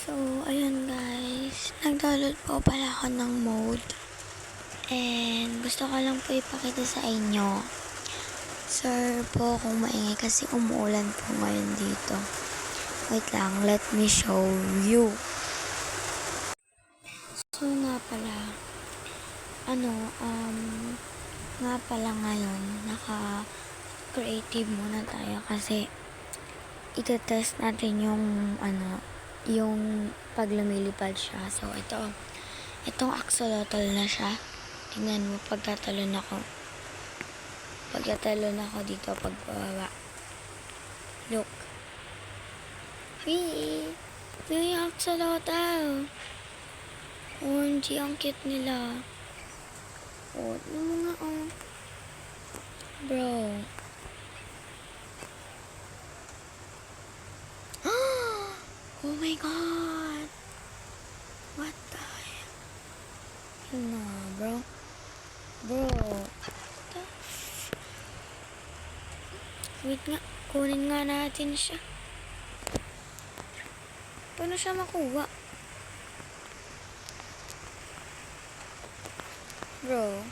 So, ayun guys. Nag-download po pala ako ng mode. And gusto ko lang po ipakita sa inyo. Sir po kung maingay kasi umuulan po ngayon dito. Wait lang, let me show you. So nga pala, nga pala ngayon, naka-creative muna tayo kasi itetest natin yung pag lumilipad siya. So, itong axolotl na siya. Tingnan mo, pagtatalon ako dito, pagbaba. Look. Wee! Yung axolotl. OMG, ang cute nila. Oh, ano nga, oh. Bro. Oh my God! What the hell? Yun na, bro. Wait nga, kunin nga natin siya. Paano siya makuha? Bro.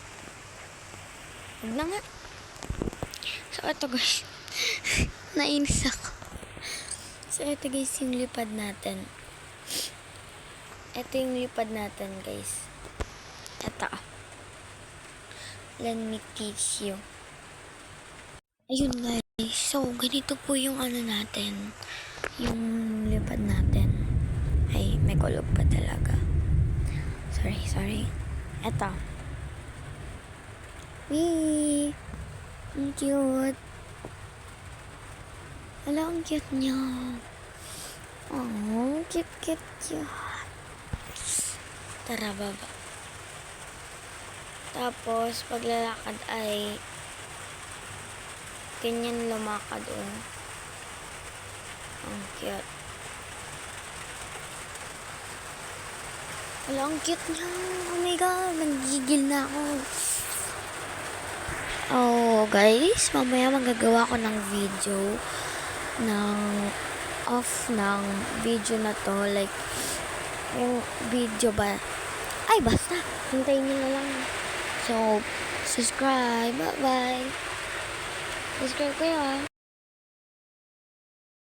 Huwag na nga. So, ito guys. Nainis ako. So, ito guys, yung lipad natin. Ito yung lipad natin, guys. Ito. Let me teach you. Ayun guys. So, ganito po yung natin. Yung lipad natin. Ay, may kulog pa talaga. Sorry. Ito. Wee! Ang cute. Wala, ang cute niya. Oh, cute. Tara, baba. Tapos, paglalakad ay ganyan lumakad, oh. Ang cute. Wala, ang cute niya. Oh my God, nagigil na ako. Oh, guys, mamaya magagawa ko ng video ng video na to, like yung video ba, ay basta hintayin nyo na lang. So subscribe, bye, subscribe kayo.